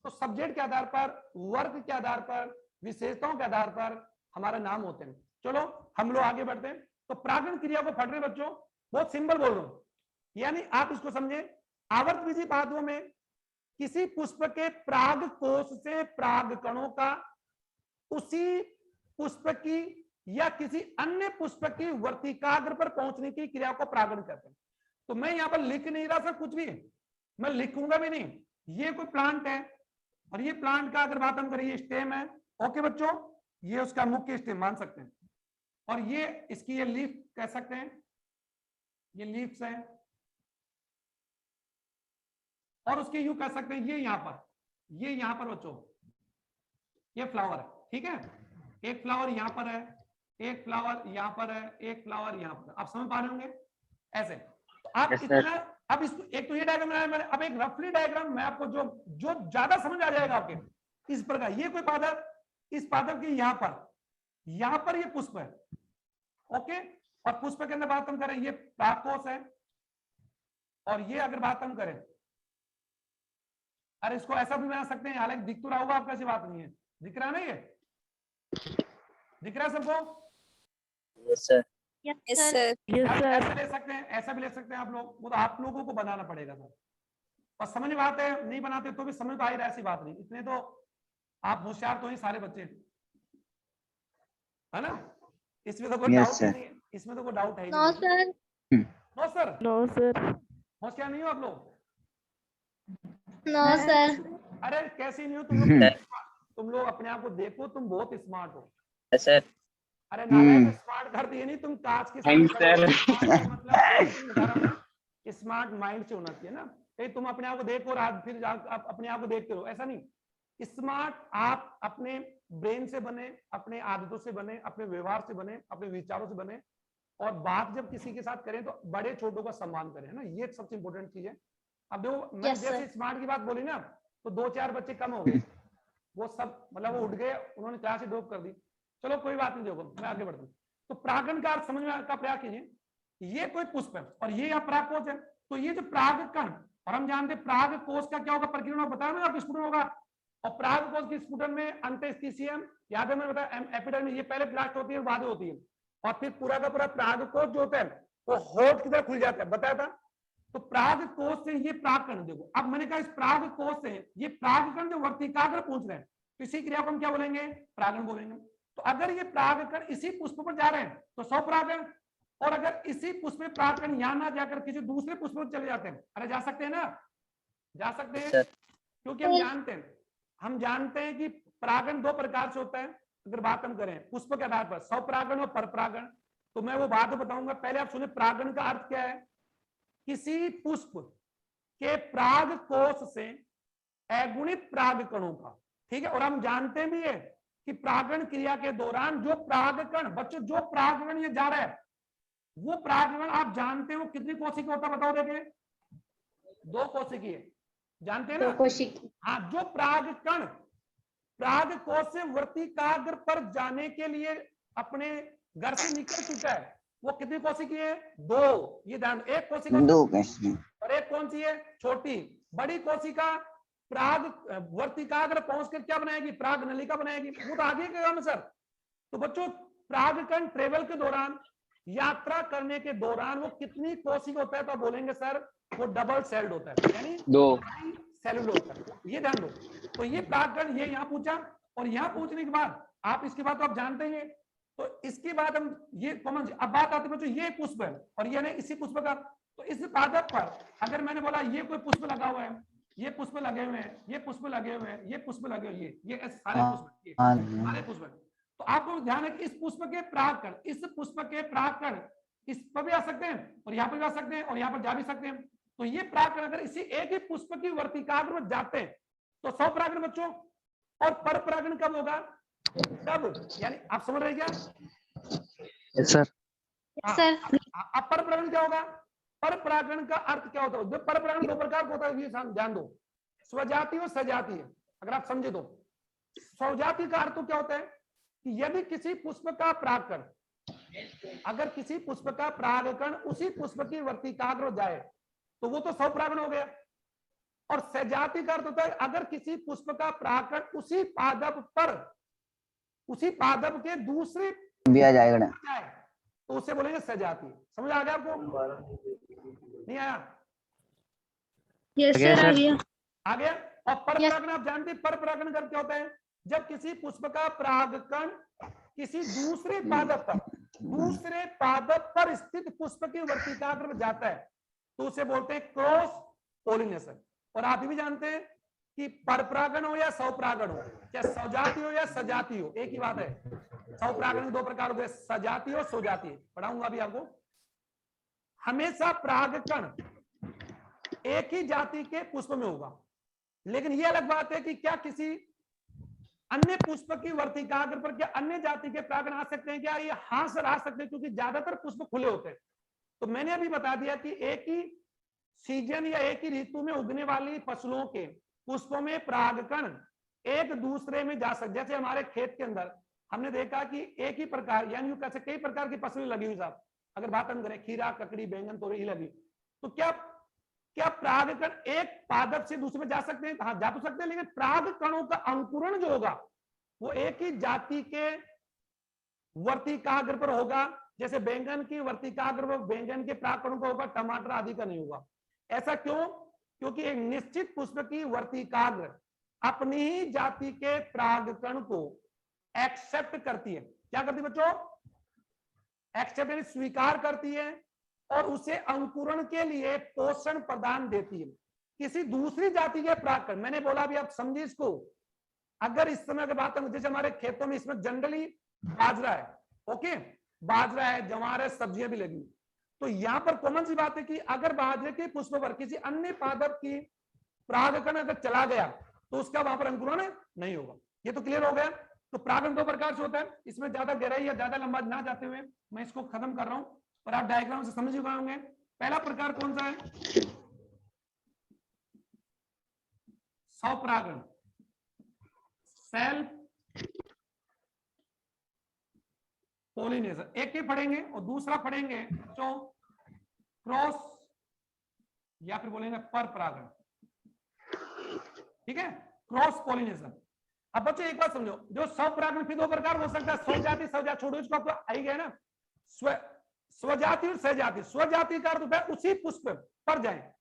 तो सब्जेक्ट के आधार पर, वर्ग के आधार पर, विशेषताओं के आधार पर हमारा नाम होते हैं। चलो हम लोग आगे बढ़ते हैं। तो प्रागण क्रिया को पढ़ रहे बच्चों, बहुत सिंपल बोल रहा हूं, यानी आप इसको समझे। आवर्त बीजी पादपों में किसी पुष्प के प्राग कोश से प्राग कणों का उसी पुष्प की या किसी अन्य पुष्प की वर्तिकाग्र पर पहुंचने की क्रिया को प्रागण कहते हैं। तो मैं यहाँ पर लिख नहीं रहा सर कुछ भी, मैं लिखूंगा भी नहीं। ये कोई प्लांट है और ये प्लांट का अगर बात हम करें, ये स्टेम है। ओके बच्चों, ये उसका मुख्य स्टेम मान सकते हैं। और ये इसकी ये लीफ कह सकते हैं, ये लीव्स है। और उसके यूं कह सकते हैं ये यहाँ पर बच्चों ये फ्लावर है, ठीक है। एक फ्लावर यहाँ पर है, एक फ्लावर यहाँ पर है, एक फ्लावर यहाँ पर। आप समझ पा रहे होंगे ऐसे। तो आप इतना, अब इसको एक तो ये डायग्राम बनाया मैंने, अब एक रफली डायग्राम मैं आपको जो ज्यादा समझ आ जाएगा आपके इस प्रकार। ये कोई पादप, इस पादप के यहाँ पर ये पुष्प है। ओके, और पुष्प के अंदर बात हम करें, ये प्राकोश है। और ये अगर बात हम करें, अरे इसको ऐसा भी बना सकते हैं, हालांकि दिख तो रहा होगा आपको, ऐसी बात नहीं है। दिख रहा है ना, ये दिख रहा है सबको? Yes sir. Yes sir. Yes sir. ऐसा ले सकते हैं, ऐसा भी ले सकते हैं आप लोग। वो तो आप लोगों को बनाना पड़ेगा सर। और समझ में आता है, नहीं बनाते तो भी समझ तो आ ही रहा है, ऐसी बात नहीं। इतने तो आप होशियार तो ही सारे बच्चे, है ना। इसमें तो कोई डाउट नहीं है, इसमें तो कोई डाउट है ही नहीं। No sir. No sir. होशियार नहीं हो आप लोग? No sir. अरे कैसे नहीं हो तुम लोग अपने आप को देखो, तुम बहुत स्मार्ट हो। Yes sir. अरे नारायण स्मार्ट कर दिए नहीं, तुम कांच की मतलब स्मार्ट माइंड से होना चाहिए ना। कहीं तुम अपने आप को देखो और आज फिर आप अपने आप को देखते रहो, ऐसा नहीं। स्मार्ट आप अपने ब्रेन से बने, अपने आदतों से बने, अपने व्यवहार से बने, अपने विचारों से बने, और बात जब किसी के साथ करें तो बड़े छोटों का सम्मान करें, है ना, ये सबसे इंपॉर्टेंट चीज है। अब देखो मैं Yes, जैसे स्मार्ट की बात बोली ना, तो 2-4 बच्चे कम हो गए, वो सब मतलब वो उठ गए, उन्होंने क्लास ही ड्रॉप कर दी। चलो कोई बात नहीं, देखो मैं आगे बढ़ता हूँ। तो प्रागण का अर्थ समझने का प्रयास कीजिए। ये कोई पुष्प है और ये यहाँ प्राग कोश है, तो ये जो प्राग कण, और हम जानते हैं प्राग कोश का क्या होगा, प्रकीर्णन बताया ना आपको, स्फुटन होगा। और प्राग कोश के स्फुटन में अंतःस्थिशियम, याद है मैंने बताया, एपिडर्मिस, ये पहले ब्लास्ट होती है बाद में होती है, और फिर पूरा का पूरा प्राग कोश जो होता है वो होठ की तरह खुल जाता है, बताया था। तो प्राग कोश से ये प्राग कण, देखो अब मैंने कहा इस प्राग कोश से ये प्राग कण जो वर्तिकाग्र पहुंच रहे हैं, तो इसी क्रिया को हम क्या बोलेंगे, प्रागण बोलेंगे। तो अगर ये प्रागकण इसी पुष्प पर जा रहे हैं तो स्वपरागण, और अगर इसी पुष्प में प्रागकण यहां ना जाकर किसी दूसरे पुष्प पर चले जाते हैं, अरे जा सकते हैं ना, जा सकते हैं, क्योंकि हम जानते हैं कि परागण 2 प्रकार से होता है। अगर बात हम करें पुष्प के आधार पर, स्वपरागण और परपरागण, तो मैं वो बात बताऊंगा। पहले आप सुने प्रागण का अर्थ क्या है, किसी पुष्प के प्राग कोश से अगुणित प्रागकणों का, ठीक है। और हम जानते भी है कि प्रागण क्रिया के दौरान जो प्रागकण, बच्चों जो प्रागकण ये जा रहा है, वो प्रागकण आप जानते हो कितनी कोशिका होता है, बताओ देखे, 2 कोशिकीय है, जानते हैं ना। हाँ, जो प्रागकण प्राग कोश से वर्तिकाग्र पर जाने के लिए अपने घर से निकल चुका है, वो कितनी कोशिकीय है, 2। ये ध्यान, एक कोशिका 2 और एक कौन सी है, छोटी। बड़ी कोशिका प्राग वर्तिकाग्र पहुंचकर क्या बनाएगी, प्राग नलिका बनाएगी, वो तो आगे का काम है सर। तो बच्चों प्रागकण ट्रेवल के दौरान, यात्रा करने के दौरान वो कितनी कोशिका होता है, तो बोलेंगे सर वो डबल सेल्ड होता है, यानी 2 सेलुलर होता है, ये ध्यान दो। तो ये प्रागकण ये यहाँ पूछा, और यहाँ पूछने के बाद आप इसके बाद तो आप जानते हैं, तो इसके बाद हम ये कॉमन, अब बात आती है बच्चों ये पुष्प है और ये नहीं इसी पुष्प का, तो इस पादप पर अगर मैंने बोला ये कोई पुष्प लगा हुआ है, ये पुष्प लगे हुए हैं, ये पुष्प लगे हुए हैं, ये पुष्प लगे हुए, ये सारे पुष्प, सारे पुष्प। तो आपको ध्यान है कि इस पुष्प के प्रागकण, इस पुष्प के प्रागकण इस पर भी आ सकते हैं और यहाँ पर भी आ सकते हैं और यहाँ पर जा भी सकते हैं। तो ये प्रागकण अगर इसी एक ही पुष्प की वर्तिकाग्र में जाते हैं तो स्वपरागण बच्चों, और परपरागण कब होगा, कब, यानी आप समझ रहे क्या, सर। सर अब परपरागण क्या होगा, परपरागण का अर्थ क्या होता है, जो परपरागण 2 प्रकार का होता है, ये ध्यान दो, स्वजातीय और सजातीय। अगर आप समझे तो स्वजातीय का अर्थ तो क्या होता है कि यदि किसी पुष्प का प्रागकण, अगर किसी पुष्प का प्रागकण उसी पुष्प की वर्तिकाग्र जाए तो वो तो स्वपरागण हो गया। और सजातीय का अर्थ होता है अगर किसी पुष्प का प्रागकण उसी पादप पर, उसी पादप के दूसरे भी आ जाएगा जाए तो उसे बोलेंगे सजातीय। समझ आ गया आपको, नहीं आया, यस सर आ गया। आ गया। और परपरागण आप जानते हैं, परपरागण का क्या होता है, जब किसी पुष्प का परागकण किसी दूसरे पादप पर स्थित पुष्प की वर्तिकाग्र में जाता है तो उसे बोलते हैं क्रॉस पोलिनेशन। और आप भी जानते हैं कि परपरागण हो या स्वपरागण हो, क्या स्वजातीय हो या सजातीय हो, एक ही बात है। स्वपरागण के 2 प्रकार होते हैं, सजातीय और स्वजातीय, पढ़ाऊंगा अभी आपको। हमेशा परागकण एक ही जाति के पुष्प में होगा, लेकिन यह अलग बात है कि क्या किसी अन्य पुष्प की वर्तिकाग्र पर क्या अन्य जाति के परागण आ सकते हैं क्या, ये हाँ सर आ सकते हैं, क्योंकि ज्यादातर पुष्प खुले होते हैं। तो मैंने अभी बता दिया कि एक ही सीजन या एक ही ऋतु में उगने वाली फसलों के पुष्पों में परागकण एक दूसरे में जा सकते, जैसे हमारे खेत के अंदर हमने देखा कि एक ही प्रकार, यानी कैसे कई प्रकार की फसलें लगी हुई साहब, अगर बात हम करें खीरा, ककड़ी, बैंगन, तोरई लगी, तो क्या परागकण एक पादप से दूसरे में जा सकते हैं, हाँ जा तो सकते हैं, लेकिन परागकणों का अंकुरण जो होगा वो एक ही जाति के वर्तिकाग्र पर होगा। जैसे बैंगन की वर्तिकाग्र पर बैंगन के परागकणों का होगा, टमाटर आदि का नहीं होगा। ऐसा क्यों, क्योंकि एक निश्चित पुष्प की वर्तिकाग्र अपनी ही जाति के परागकण को एक्सेप्ट करती है। क्या करती है बच्चों, एक्सेप्ट यानी स्वीकार करती है और उसे अंकुरण के लिए पोषण प्रदान देती है। किसी दूसरी जाति के परागकण, मैंने बोला अभी आप समझिए इसको, अगर इस समय की बात करें, जैसे हमारे खेतों में इसमें जनरली बाजरा है, ओके, बाजरा है, जवार है, सब्जियां भी लगी, तो यहाँ पर कॉमन सी बात है कि अगर बाजे के पुष्प पर किसी अन्य पादप की परागकण अगर चला गया तो उसका वहां पर अंकुरण नहीं होगा। ये तो क्लियर हो गया। तो परागण दो प्रकार से होता है, इसमें ज्यादा गहराई या ज्यादा लंबा ना जाते हुए मैं इसको खत्म कर रहा हूं और आप डायग्राम से समझ चुके होंगे। पहला प्रकार कौन सा है? स्वपरागण, सेल्फ पॉलिनेशन, एक ही पढ़ेंगे और दूसरा पढ़ेंगे जो क्रॉस या फिर बोलेंगे पर परागण। ठीक है, क्रॉस पॉलिनेशन। अब बच्चों एक बात समझो, जो स्वपरागण फिर दो प्रकार हो सकता है, स्वजाति सजाति, छोड़ो इसको, आपको आ ही गया ना। स्वजाति और सहजाति। स्वजाति का अर्थ होता है उसी पुष्प पर जाए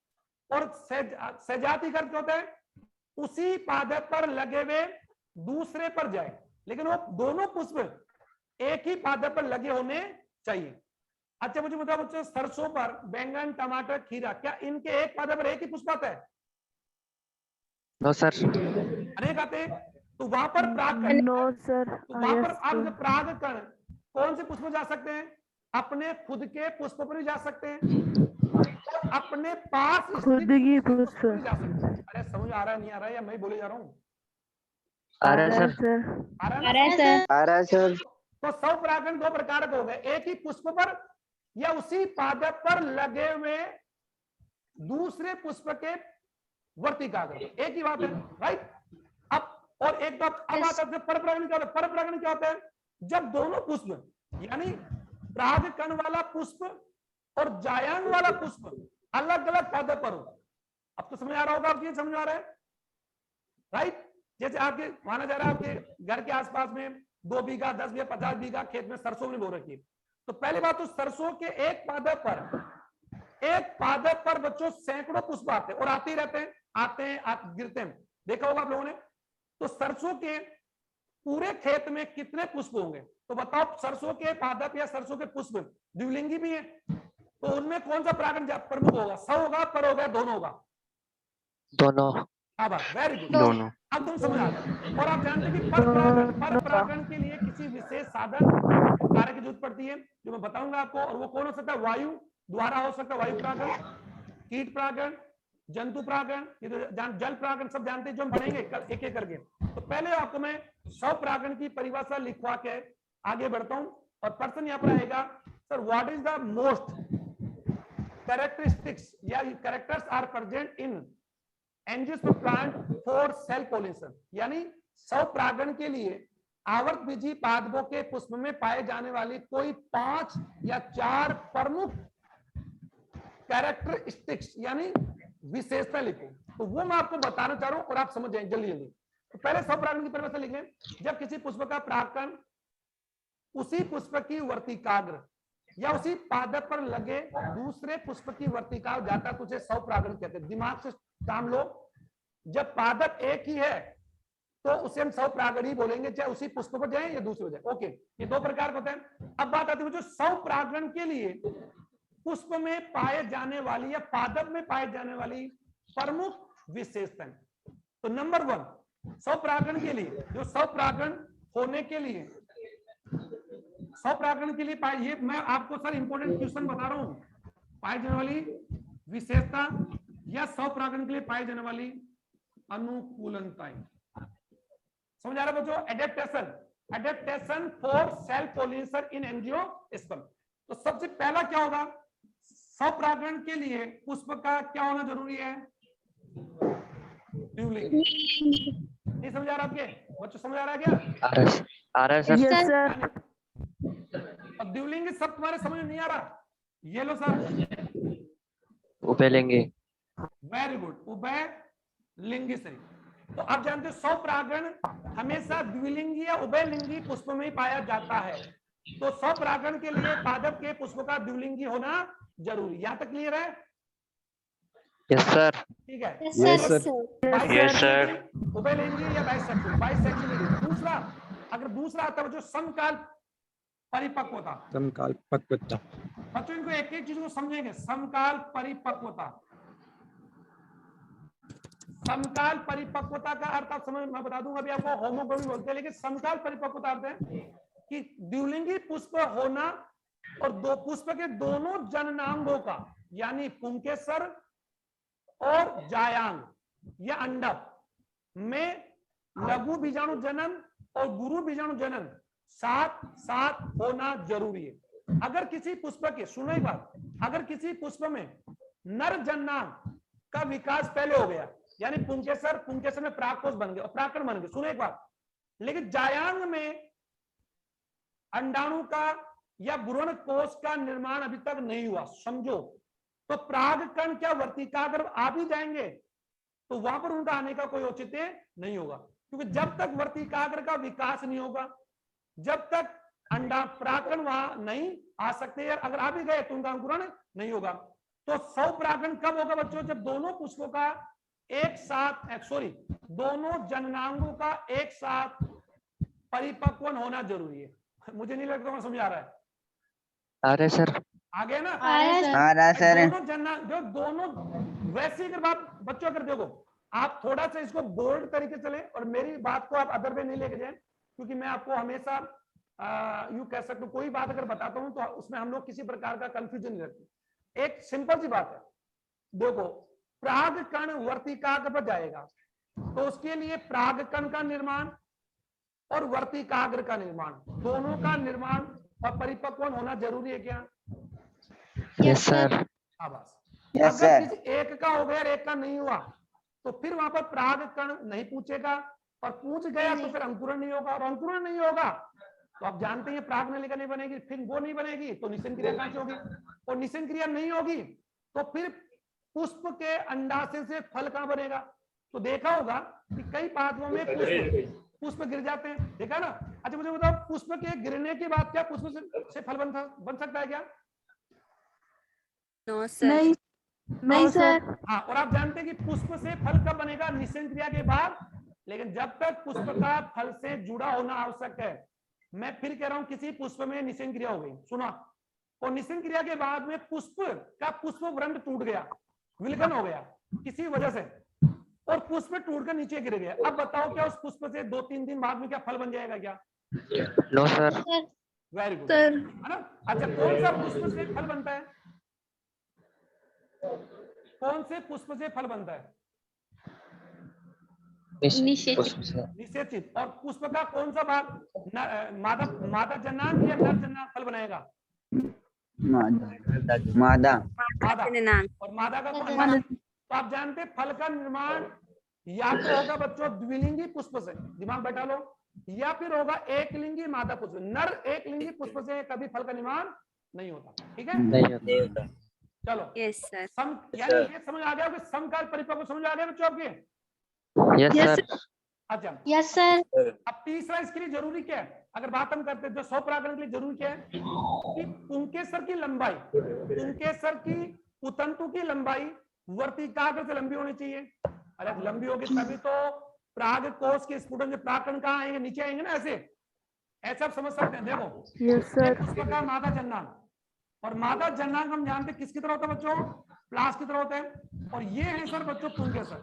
और सहजाति का अर्थ होता है उसी पादप पर लगे हुए दूसरे पर जाए, लेकिन वो दोनों पुष्प एक ही पादप पर लगे होने चाहिए। अच्छा मुझे बताओ बच्चों, सरसों पर बैंगन, टमाटर, खीरा, क्या इनके एक पादप पर एक ही पुष्प आता है? No sir. अनेक आते हैं। तो वहां पर परागकण, नो सर। तो वहां पर आप जब परागकण कौन से पुष्प जा सकते हैं? अपने खुद के पुष्प पर भी जा सकते हैं, अपने पास खुद की पुष्प पर भी जा सकते हैं। अरे समझ आ रहा है नहीं आ रहा है, या मैं बोले जा रहा हूँ? आ रहा है सर। आ रहा है ना? सर। आ रहा है सर। तो स्वपरागण दो प्रकार के हो गए, एक ही पुष्प पर या उसी पादप पर लगे हुए दूसरे पुष्प के वर्तिकाग्र, एक ही बात है, राइट। अब और एक बात अब आता है परपरागण। क्या होता है? परपरागण क्या होता है? जब दोनों पुष्प यानी परागकण वाला पुष्प और जायांग वाला पुष्प अलग अलग पादप पर हो। अब तो समझ आ रहा होगा, आपको समझ आ रहा है, राइट। जैसे आपके माना जा रहा है आपके घर के आसपास में 2 बीघा 10 बीघा 50 बीघा खेत में सरसों ने बो रखी है। तो पहली बात तो सरसों के एक पादप पर बच्चों सैकड़ों पुष्प आते हैं और आते ही रहते हैं, आते हैं गिरते हैं, देखा होगा आप लोगों ने। तो सरसों के पूरे खेत में कितने पुष्प होंगे? तो बताओ, सरसों के पादप या सरसों के पुष्प द्विलिंगी भी है, तो उनमें कौन सा परागण प्रमुख होगा? सौ होगा, पर होगा, दोनों होगा? दोनों। Very good. दोनों। अब तुम समझ आ गए। और आप जानते हैं कि पर परागण के लिए किसी विशेष साधन कार्य की जरूरत पड़ती है, जो मैं बताऊंगा आपको। और वो कौन हो सकता है? वायु द्वारा हो सकता है, वायु परागण, कीट परागण, जंतु परागण, ये तो जल परागण सब जानते हैं, जो हम पढ़ेंगे एक एक करके। तो पहले आपको मैं स्वपरागण की परिभाषा लिखवा के आगे बढ़ता हूं और प्रश्न यहाँ पर आएगा, sir what is the most characteristics या characters are present in angiosperm plant for self pollination. यानी स्वपरागण के लिए आवर्त बीजी पादपों के पुष्प में पाए जाने वाली कोई 5 या 4 प्रमुख कैरेक्टरिस्टिक्स यानी विशेषता लिखो। तो वो मैं आपको बताना चाह रहा हूं और आप समझ जाएंगे जल्दी जल्दी। तो पहले स्वपरागण की परिभाषा लिख लें। जब किसी पुष्प का परागकण उसी पुष्प की वर्तिकाग्र या उसी पादप पर लगे दूसरे पुष्प की वर्तिका जाता है तो उसे स्वपरागण कहते हैं। दिमाग से काम लो, जब पादप एक ही है तो उसे हम स्वपरागण ही बोलेंगे, चाहे उसी पुष्प पर जाए या दूसरे पर जाए। ओके, ये दो प्रकार के होते हैं। अब बात आती है जो स्वपरागण के लिए पुष्प में पाए जाने वाली या पादप में पाए जाने वाली प्रमुख विशेषताएं। तो नंबर 1 स्वपरागण के लिए, जो स्वपरागण होने के लिए स्वपरागण के लिए पाए, ये मैं आपको सर इंपॉर्टेंट क्वेश्चन बता रहा हूं, पाई जाने वाली विशेषता या स्वपरागण के लिए पाई जाने वाली अनुकूलताएं। समझ आ रहा है बच्चों? Adaptation for self pollination in angiosperm. तो सबसे पहला क्या होगा? स्वपरागण के लिए पुष्प का क्या होना जरूरी है? द्विलिंगी। नहीं समझ आ रहा आपके बच्चों? समझ आ रहा है क्या? आ रहा है सर। Yes sir. और द्विलिंगी सब तुम्हारे समझ में नहीं आ रहा? ये लो सर, उभयलिंगी। वेरी गुड, उभय लिंगी सही। तो आप जानते हो स्वपरागण हमेशा द्विलिंगी या उभयलिंगी पुष्प में ही पाया जाता है। तो स्वपरागण के लिए पादप के पुष्प का द्विलिंगी होना जरूरी। यहां तक क्लियर है? Yes sir. ठीक है, यस सर। Yes, sir. उभयलिंगी या बाइसेक्सुअल। दूसरा, अगर दूसरा आता है जो समकाल परिपक्वता। समकाल पक्वता। बच्चों इनको एक एक चीज को समझेंगे। समकाल परिपक्वता, समकाल परिपक्वता का अर्थ आप समझ, मैं बता दूंगा अभी आपको। होमोग्लोबिन बोलते हैं, लेकिन समकाल परिपक्वता अर्थ है कि द्विलिंगी पुष्प होना और दो पुष्प के दोनों जननांगों का यानी पुंकेसर और जायांग या अंडक में लघु बीजाणु जनन और गुरु बीजाणु जनन साथ साथ होना जरूरी है। अगर किसी पुष्प के, सुनो एक बात, अगर किसी पुष्प में नर जननांग का विकास पहले हो गया यानी पुंकेसर, पुंकेसर में परागकोश बन गए और परागकण बन गए, सुनो एक बात, लेकिन जायांग में अंडाणु का या भ्रूण कोष का निर्माण अभी तक नहीं हुआ, समझो, तो परागकण क्या वर्तिकाग्र आ भी जाएंगे तो वहां पर उनका आने का कोई औचित्य नहीं होगा, क्योंकि जब तक वर्तिकाग्र का विकास नहीं होगा, जब तक अंडा परागकण वहां नहीं आ सकते, अगर आ भी गए तो उनका अंकुरण नहीं होगा। तो स्वपरागण कब होगा बच्चों? जब दोनों पुष्पों का एक साथ, सॉरी, दोनों जननांगों का एक साथ परिपक्व होना जरूरी है। मुझे नहीं लगता मैं समझ आ रहा है। आ रहे सर। आ गया ना? आ रहा सर। दोनों जननांग, जो दोनों, वैसे अगर बात बच्चों अगर देखो, आप थोड़ा सा इसको बोल्ड तरीके चले और मेरी बात को आप अदर वे नहीं लेके जाए, क्योंकि मैं आपको हमेशा यूं कह सकता हूं, कोई बात अगर बताता हूं तो उसमें हम लोग किसी प्रकार का कंफ्यूजन नहीं रखते। एक सिंपल सी बात है, देखो, परागकण वर्तिकाग्र पर जाएगा तो उसके लिए परागकण का निर्माण और वर्तिकाग्र का निर्माण, दोनों का निर्माण और परिपक्व होना जरूरी है क्या? Yes sir. आवाज यस अगर सर। किसी एक का हो गया और एक का नहीं हुआ तो फिर वहां पर परागकण नहीं पूछेगा, और पूछ गया तो फिर अंकुरण नहीं होगा, और अंकुरण नहीं होगा तो आप जानते हैं पराग नलिका नहीं बनेगी, फिर वो नहीं बनेगी तो निषेचन क्रिया कहां से होगी, और निषेचन क्रिया नहीं होगी तो फिर पुष्प के अंडाशय से फल कहां बनेगा? तो देखा होगा कि कई पादपों में पुष्प गिर जाते हैं, देखा ना? अच्छा मुझे बताओ, पुष्प के गिरने के बाद क्या पुष्प से फल बन सकता है क्या? नहीं नहीं सर। हाँ, और आप जानते हैं कि पुष्प से फल कब बनेगा? निषेचन क्रिया के बाद। लेकिन जब तक पुष्प का फल से जुड़ा होना आवश्यक है, मैं फिर कह रहा हूं, किसी पुष्प में निषेचन क्रिया हो गई, सुना, और निषेचन क्रिया के बाद में पुष्प का पुष्प व्रंट टूट गया, विलगन हो गया किसी वजह से, और पुष्प टूटकर नीचे गिर गया। अब बताओ क्या उस पुष्प से 2-3 दिन बाद में क्या फल बन जाएगा क्या? No sir. Very good, sir है ना? अच्छा, कौन सा पुष्प से फल बनता है? कौन से पुष्प से फल बनता है? निषेचित। और पुष्प का कौन सा भाग मादा जननांग या नर जननांग फल बनाएगा? मादा। और मादा का कौन सा? तो आप जानते हैं फल का निर्माण या तो होगा बच्चों द्विलिंगी पुष्प से, दिमाग बैठा लो, या फिर होगा एक लिंगी मादा पुष्प। नर एक लिंगी पुष्प से कभी फल का निर्माण नहीं होता, ठीक है? नहीं होता। चलो, यस सर। सम यानी ये समझ आ गया कि समकाल परिपक्व समझ आ गया बच्चों आपके? Yes sir. अच्छा, यस सर। अब तीसरा इसके लिए जरूरी क्या है? अगर बात हम करते हैं जो स्वपरागण के लिए जरूरी क्या है कि पुंकेसर की लंबाई, पुंकेसर की कुतंतु की लंबाई वर्तिकाग्र से लंबी होनी चाहिए। अरे लंबी होगी तभी तो पराग कोश के स्फुटन से परागकण कहाँ आएंगे? नीचे आएंगे ना, ऐसे ऐसे आप समझ सकते हैं। देखो, यस सर। पुष्प का मादा जननांग, और मादा जननांग हम जानते हैं किसकी तरह होता है बच्चों? प्लास की तरह होता है, और ये है सर बच्चों पुंकेसर।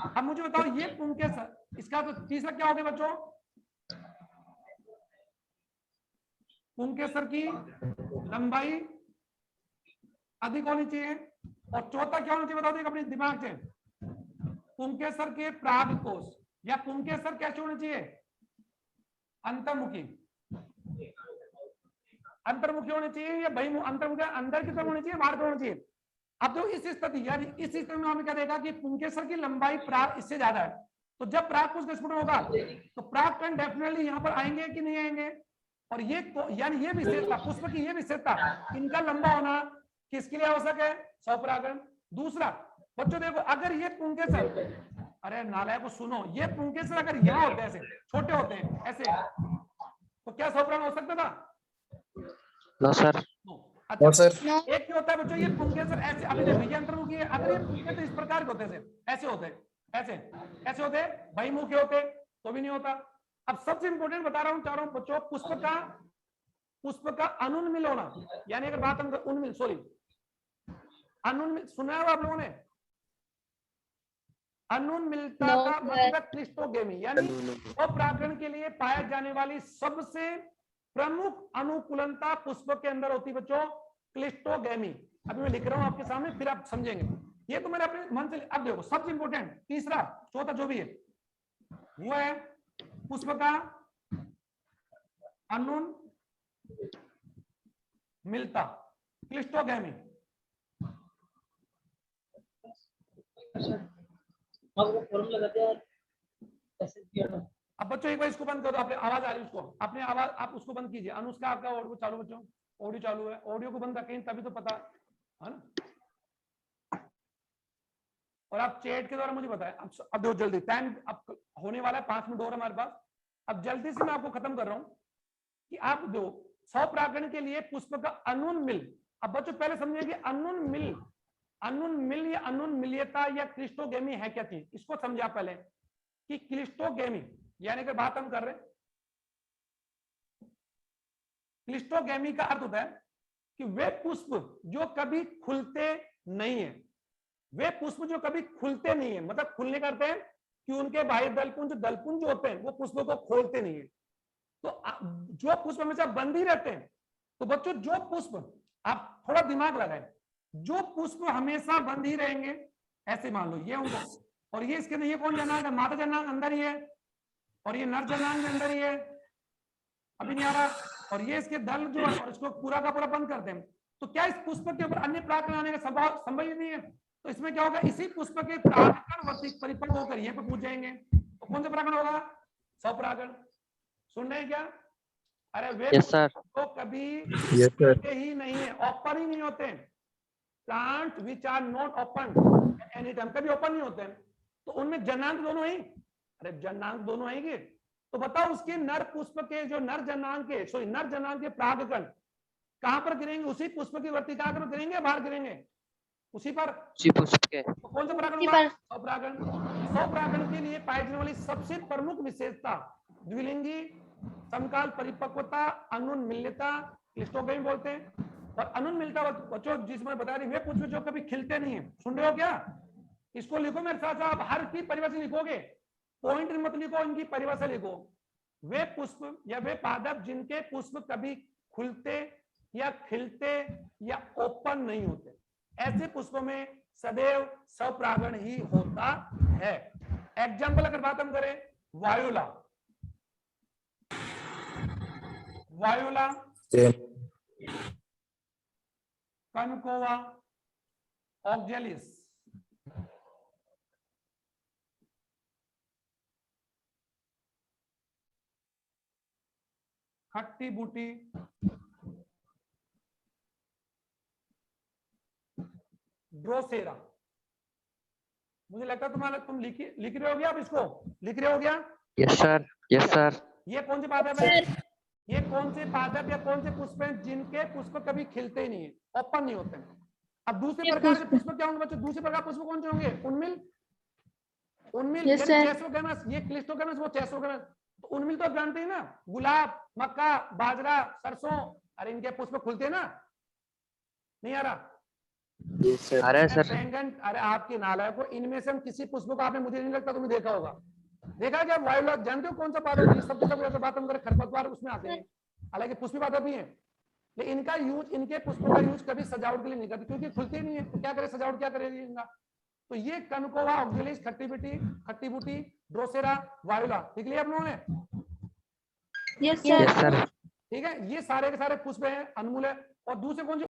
अब मुझे बताओ, ये पुंकेसर, इसका तो तीसरा क्या हो गया बच्चों? पुंकेसर की लंबाई अधिक होनी चाहिए, और चौथा क्या होना चाहिए बताओ, देख अपने दिमाग से, पुंकेसर के पराग कोश या पुंकेसर कैसे होने चाहिए? अंतर्मुखी, अंतर्मुखी होने चाहिए या बहिर्मुखी? अंतर्मुखी अंदर की तरफ होनी चाहिए, बाहर की होनी चाहिए? अब तो इस स्थिति, यानी इस स्थिति में हमें क्या देखा कि पुंकेसर की लंबाई पराग इससे ज्यादा है, तो जब पराग कोश का स्फुटन होगा तो परागकण डेफिनेटली यहाँ पर आएंगे कि नहीं आएंगे? और ये यानी ये विशेषता, पुष्प की ये विशेषता, इनका लंबा होना किसके लिए आवश्यक है? स्वपरागण। दूसरा बच्चों देखो, अगर ये पुंकेसर, अरे नालायक को सुनो, ये पुंकेसर अगर यहाँ होते हैं, ऐसे छोटे होते हैं ऐसे, तो क्या स्वपरागण हो सकता था? No sir. अच्छा सर, एक क्या होता है बच्चों, ये पुंकेसर ऐसे, अभी देखो ये अंतर्मुखी है, अगर ये पुंकेसर इस प्रकार के होते हैं, ऐसे होते हैं, ऐसे ऐसे होते हैं, बहिर्मुखी होते तो भी नहीं होता। अब सबसे इंपॉर्टेंट बता रहा हूं, चाह रहा हूं बच्चों, पुष्प का अनुन्मिल होना, यानी अगर बात हम उन्मिल, सॉरी अनुन्मिल, सुना है आप लोगों ने? अनुन्मिलता का मतलब क्लिस्टोगेमी, यानी अपरागण के लिए पाया जाने वाली सबसे प्रमुख अनुकूलनता पुष्प के अंदर होती है बच्चों क्लिस्टोगैमी। अभी मैं लिख रहा हूं आपके सामने, फिर आप समझेंगे। ये तो मैंने अपने मन से, अब देखो सबसे इंपॉर्टेंट तीसरा चौथा जो भी है वो है पुष्प का अनुन्मिलता क्लिस्टोगैमी। अब बच्चों एक बार इसको बंद करो, आपने आवाज आ रही है उसको, अपने आवाज आप उसको बंद कीजिए। अनुष्का आपका ऑडियो चालू बच्चों, ऑडियो चालू है, ऑडियो को बंद रखें तभी तो पता है ना। और आप चैट के द्वारा मुझे बताएं। अब देखो जल्दी, टाइम अब होने वाला है, 5 मिनट और हमारे पास। अब जल्दी से मैं आपको खत्म कर रहा हूं कि आप दो स्वपरागण के लिए पुष्प का अनुन्मिल। अब बच्चों पहले समझिए कि अनुन्मिल या अनुन्मिलियता या क्लिस्टोगैमी है क्या चीज, इसको समझा पहले कि क्लिस्टोगैमी यानी कि बात हम कर रहे हैं, क्लिस्टोगैमी का अर्थ होता है कि वे पुष्प जो कभी खुलते नहीं है, वे पुष्प जो कभी खुलते नहीं है, मतलब खुलने का अर्थ है कि उनके बाह्य दलपुंज जो होते हैं वो पुष्पों को खोलते नहीं है। तो जो पुष्प हमेशा बंद ही रहते हैं। तो बच्चों जो पुष्प, आप थोड़ा दिमाग लगाएं, जो पुष्प हमेशा बंद ही रहेंगे, ऐसे मान लो ये होंगे, और ये इसके अंदर ये कौन जनांग है, मादा जनांग अंदर ही है, और ये नर जनांग भी अंदर ही है, अभी नहीं आ रहा, और ये इसके दल जो है, और इसको पूरा का पूरा बंद करते हैं। तो क्या इस पुष्प के ऊपर अन्य परागकण आने का संभव ही नहीं है? तो इसमें क्या होगा, इसी पुष्प के परागकण परिपक्व होकर यहाँ पे पूछ जाएंगे। तो कौन सा परागकण होगा, स्वपरागण। सुन रहे हैं क्या? अरे वे तो कभी ही नहीं है, ओपन ही नहीं होते। Plant which are not open any time, कभी ओपन नहीं होते हैं। तो उनमें जनांग दोनों ही, अरे जनांग दोनों आएंगे। तो बताओ उसके नर पुष्प के जो नर जनांग के परागकण कहां पर गिरेंगे, उसी पुष्प की वर्तिका पर गिरेंगे, बाहर गिरेंगे उसी पर, उसी पुष्प के। तो कौन सा परागण होगा, स्वपरागण। स्वपरागण के लिए पाई जाने वाली सबसे प्रमुख विशेषता द्विलिंगी, समकाल परिपक्वता, अनुन्मिलियता, क्लिस्टोगैमी बोलते हैं। और अनुन्मिलियता बच्चों जिसमें बता रही, वे पुष्प जो कभी खिलते नहीं है। सुन रहे हो क्या? इसको लिखो मेरे साथ, आप हर की परिभाषा लिखोगे, पॉइंट मत लिखो, इनकी परिभाषा लिखो। वे पुष्प या वे पादप जिनके पुष्प कभी खुलते या खिलते या ओपन नहीं होते, ऐसे पुष्पों में सदैव स्वपरागण ही होता है। एग्जाम्पल अगर बात हम करें, वायोला, कनकोवा, ऑक्जेलिस, खट्टी बूटी, ड्रोसेरा। मुझे लगता है तुम्हारा तुम लिख रहे हो गया, आप इसको लिख रहे हो गया? Yes sir, yes sir. ये कौन से पादप है, ये कौन से पादप या कौन से पुष्प हैं जिनके पुष्प कभी खिलते ही नहीं है, ओपन नहीं होते हैं। अब दूसरे प्रकार के पुष्प क्या होंगे बच्चों, दूसरे प्रकार पुष्प कौन से होंगे, उन्मिल, चेसोगैमस, ये क्लिस्टोगैमस, वो चेसोगैमस। तो उन्मिल तो जानते हैं ना, गुलाब, मक्का, बाजरा, सरसों, अरे इनके पुष्प खुलते हैं ना, नहीं आ रहा? अरे सर, बैंगन, अरे आपके नालायक को, इनमें से हम किसी पुष्प को, आपने, मुझे नहीं लगता तुमने देखा होगा। देखा क्या वायोला, जानते हो कौन सा पादप, सबसे बात हम करें खरपतवार उसमें आते हैं, हालांकि पुष्पी पादप भी हैं, लेकिन इनका यूज, इनके पुष्पों का यूज कभी सजावट के लिए नहीं करते, क्योंकि खुलते नहीं है। तो क्या करे, सजावट क्या करेगी इनका? तो ये कनकोवा, ऑक्जेलिस, खट्टी बूटी, ड्रोसेरा, वायोला, लिख लिया आप लोगों ने? Yes sir. ठीक है, ये सारे के सारे पुष्प हैं, अनमूल है। और दूसरे कौन से